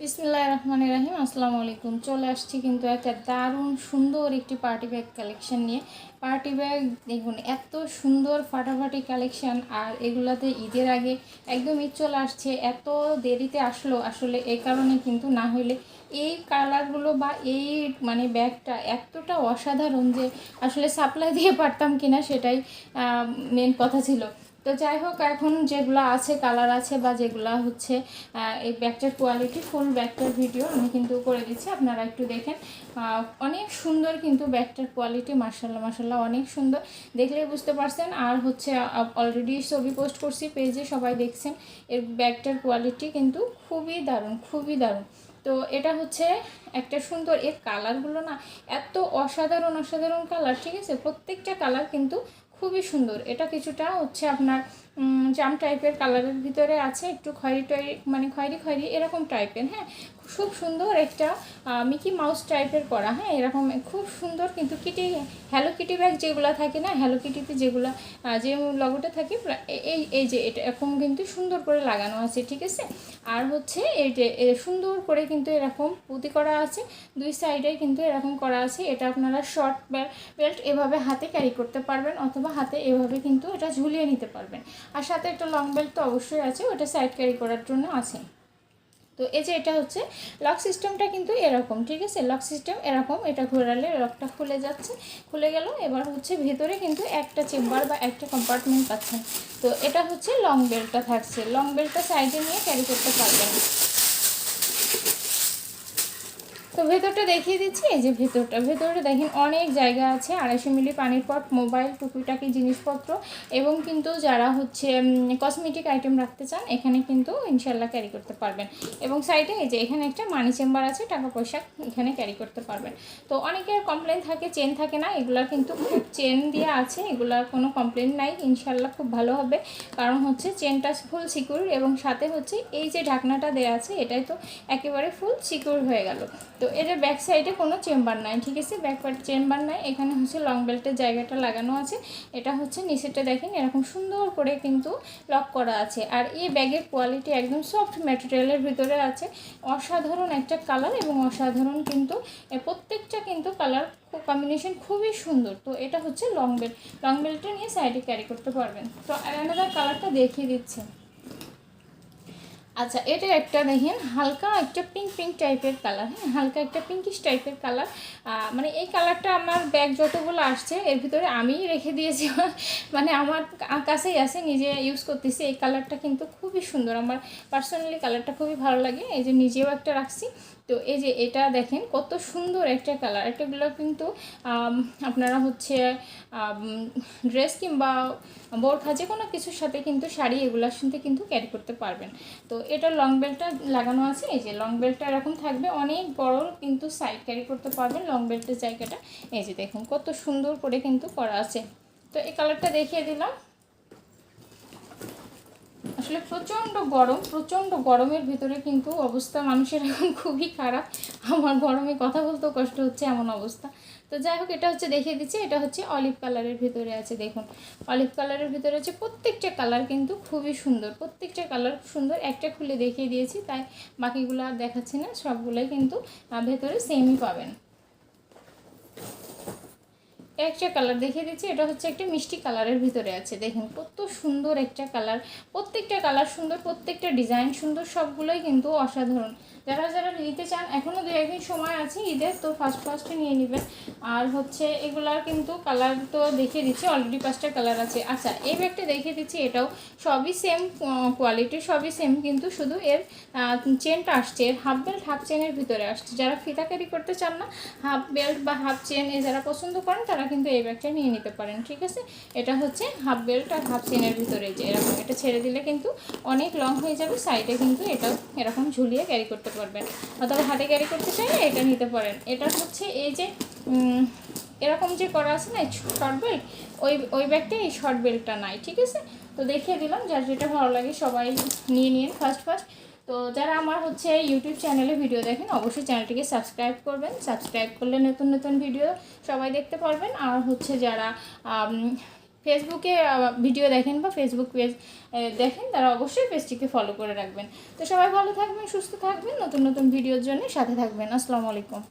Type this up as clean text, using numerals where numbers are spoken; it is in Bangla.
বিসমিল্লাহির রহমানির রহিম। আসসালামু আলাইকুম। চলে আসছি কিন্তু একটা দারুণ সুন্দর একটি পার্টি ব্যাগ কালেকশন নিয়ে। পার্টি ব্যাগ দেখুন, এত সুন্দর ফাটাফাটি কালেকশন, আর এগুলাতে ঈদের আগে একদম ঈদ চলে আসছে। এত দেরিতে আসলো আসলে এই কারণে, কিন্তু না হইলে এই কালারগুলো বা এই ব্যাগটা এতটা অসাধারণ যে আসলে সাপ্লাই দিয়ে পারতাম কিনা সেটাই মেন কথা ছিল। তো যাই হোক, এখন যেগুলো আছে কালার আছে বা যেগুলো হচ্ছে এই ব্যাগটার কোয়ালিটি, ফুল ব্যাগটার ভিডিও আমি কিন্তু করে দিচ্ছি, আপনারা একটু দেখেন। অনেক সুন্দর কিন্তু ব্যাগটার কোয়ালিটি, মাশাআল্লাহ মাশাআল্লাহ অনেক সুন্দর, দেখলেই বুঝতে পারছেন। আর হচ্ছে অলরেডি ছবি পোস্ট করছি পেজে, সবাই দেখছেন। এর ব্যাগটার কোয়ালিটি কিন্তু খুবই দারুণ, খুবই দারুণ। তো এটা হচ্ছে একটা সুন্দর, এর কালারগুলো না এত অসাধারণ অসাধারণ কালার, ঠিক আছে? প্রত্যেকটা কালার কিন্তু খুবই সুন্দর। এটা কিছুটা হচ্ছে আপনার জাম টাইপের কালারের ভিতরে আছে, একটু খয়েরি খয়েরি এরকম টাইপের। হ্যাঁ, খুব সুন্দর একটা মিকি মাউস টাইপের করা। হ্যাঁ, এরকম খুব সুন্দর কিন্তু হ্যালো কিটি ব্যাগ যেগুলো থাকে না, হ্যালো কিটিতে যেগুলো যে লগোটা থাকে, এই যে এটা এরকম কিন্তু সুন্দর করে লাগানো আছে, ঠিক আছে? আর হচ্ছে এই যে সুন্দর করে কিন্তু এরকম পুঁতি করা আছে, দুই সাইডে কিন্তু এরকম করা আছে। এটা আপনারা শর্ট বেল্ট এভাবে হাতে ক্যারি করতে পারবেন, অথবা হাতে এভাবে কিন্তু এটা ঝুলিয়ে নিতে পারবেন। আর সাথে একটা লং বেল্ট তো অবশ্যই আছে, ওটা সাইড ক্যারি করার জন্য আছে। তো এই যে এটা হচ্ছে লক সিস্টেমটা কিন্তু এরকম, ঠিক আছে? লক সিস্টেম এরকম, এটা ঘোরালে লকটা খুলে যাচ্ছে, খুলে গেল। এবার হচ্ছে ভেতরে কিন্তু একটা চেম্বার বা একটা কম্পার্টমেন্ট পাচ্ছেন। তো এটা হচ্ছে লং বেল্টটা থাকছে, লং বেল্টটা সাইডে নিয়ে ক্যারি করতে পারবেন। তো ভেতরটা দেখিয়ে দিচ্ছি। এই যে ভেতরটা দেখেন, অনেক জায়গা আছে, 250 মিলি পানির পট, মোবাইল, টুকিটাকি জিনিসপত্র, এবং কিন্তু যারা হচ্ছে কসমেটিক আইটেম রাখতে চান এখানে কিন্তু ইনশাল্লাহ ক্যারি করতে পারবেন। এবং সাইডে এই যে এখানে একটা মানি চেম্বার আছে, টাকা পয়সা এখানে ক্যারি করতে পারবেন। তো অনেকের কমপ্লেন থাকে চেন থাকে না, এগুলা কিন্তু খুব চেন দিয়ে আছে, এগুলার কোনো কমপ্লেন নাই, ইনশাল্লাহ খুব ভালো হবে। কারণ হচ্ছে চেনটা ফুল সিকিউর, এবং সাথে হচ্ছে এই যে ঢাকনাটা দেওয়া আছে এটাই তো একেবারে ফুল সিকিউর হয়ে গেল। তো এর ব্যাক সাইডে কোনো চেম্বার নাই, ঠিক আছে? ব্যাক চেম্বার নাই, এখানে হচ্ছে লং বেল্টের জায়গাটা লাগানো আছে। এটা হচ্ছে নিচেটা দেখেন এরকম সুন্দর করে কিন্তু লক করা আছে। আর এই ব্যাগের কোয়ালিটি একদম সফট ম্যাটেরিয়ালের ভিতরে আছে, অসাধারণ একটা কালার, এবং অসাধারণ কিন্তু প্রত্যেকটা কিন্তু কালার কম্বিনেশন খুবই সুন্দর। তো এটা হচ্ছে লং বেল্টটা নিয়ে সাইডে ক্যারি করতে পারবেন। তো অ্যানাদার কালারটা দেখিয়ে দিচ্ছে। আচ্ছা, এটা একটা দেখেন হালকা একটা পিঙ্ক টাইপের কালার। হ্যাঁ, হালকা একটা পিঙ্কিশ টাইপের কালার। এই কালারটা আমার ব্যাগ যতগুলো আসছে এর ভিতরে আমিই রেখে দিয়েছি, আমার কাছেই আছে, নিজে ইউজ করতেছি। এই কালারটা কিন্তু খুবই সুন্দর, আমার পার্সোনালি কালারটা খুবই ভালো লাগে, এই যে নিজেও একটা রাখছি। তো এই যে এটা দেখেন কত সুন্দর একটা কালার। এটাগুলো কিন্তু আপনারা হচ্ছে ড্রেস কিংবা বোরখা যে কোনো কিছুর সাথে কিন্তু শাড়ি এগুলোর সাথে কিন্তু ক্যারি করতে পারবেন। তো এটা লং বেল্টটা লাগানো আছে, এই যে লং বেল্টটা এরকম থাকবে, অনেক বড় কিন্তু সাইড ক্যারি করতে পারবেন লং বেল্টের জায়গাটা। এই যে দেখুন কত সুন্দর করে কিন্তু করা আছে। তো এই কালারটা দেখিয়ে দিলাম। আসলে প্রচণ্ড গরমের ভিতরে কিন্তু অবস্থা মানুষের এখন খুবই খারাপ, আমার গরমে কথা বলতেও কষ্ট হচ্ছে, এমন অবস্থা। তো যাই হোক, এটা হচ্ছে দেখিয়ে দিচ্ছি। এটা হচ্ছে অলিভ কালারের ভিতরে আছে, দেখুন অলিভ কালারের ভিতরে আছে। প্রত্যেকটা কালার কিন্তু খুবই সুন্দর, প্রত্যেকটা কালার সুন্দর। একটা খুলে দেখিয়ে দিয়েছি, তাই বাকিগুলো আর দেখাচ্ছি না, সবগুলোই কিন্তু ভেতরে সেমই পাবেন। একটা কালার দেখিয়ে দিচ্ছি, এটা হচ্ছে একটা মিষ্টি কালারের ভিতরে আছে, দেখুন কত সুন্দর একটা কালার। প্রত্যেকটা কালার সুন্দর, প্রত্যেকটা ডিজাইন সুন্দর, সবগুলোই কিন্তু অসাধারণ। যারা যারা নিতে চান এখনও 2-1 দিন সময় আছে ঈদের, তো ফার্স্টে নিয়ে নেবেন। আর হচ্ছে এগুলার কিন্তু কালার তো দেখিয়ে দিচ্ছি, অলরেডি 5টা কালার আছে। আচ্ছা, এই ব্যাগটা দেখিয়ে দিচ্ছি, এটাও সবই সেম কোয়ালিটি, সবই সেম, কিন্তু শুধু এর চেনটা আসছে, এর হাফ বেল্ট হাফ চেনের ভিতরে আসছে। যারা ফিতা ক্যারি করতে চান না, হাফ বেল্ট বা হাফ চেন যারা পছন্দ করেন তারা কিন্তু এই ব্যাগটা নিয়ে নিতে পারেন, ঠিক আছে? এটা হচ্ছে হাফ বেল্ট আর হাফ চেনের ভিতরে, যে এরকম এটা ছেড়ে দিলে কিন্তু অনেক লং হয়ে যাবে, সাইডে কিন্তু এটাও এরকম ঝুলিয়ে ক্যারি করতে পারবেন, অথবা হাতে ক্যারি করতে চাইলে এটা নিতে পারেন। এটা হচ্ছে এই যে এরকম যে করা আছে না শর্ট বেল্ট, ওই ব্যাগটা এই শর্ট বেল্টটা নাই, ঠিক আছে? তো দেখিয়ে দিলাম, যার যেটা ভালো লাগে সবাই নিয়ে নিন ফার্স্ট। তো যারা আমার হচ্ছে ইউটিউব চ্যানেলে ভিডিও দেখেন অবশ্যই চ্যানেলটিকে সাবস্ক্রাইব করবেন, সাবস্ক্রাইব করলে নতুন নতুন ভিডিও সবাই দেখতে পারবেন। আর হচ্ছে যারা ফেসবুকে ভিডিও দেখেন বা ফেসবুক পেজ দেখেন, তারা অবশ্যই পেজটিকে ফলো করে রাখবেন। তো সবাই ভালো থাকবেন, সুস্থ থাকবেন, নতুন নতুন ভিডিওর জন্য সাথে থাকবেন। আসসালামু আলাইকুম।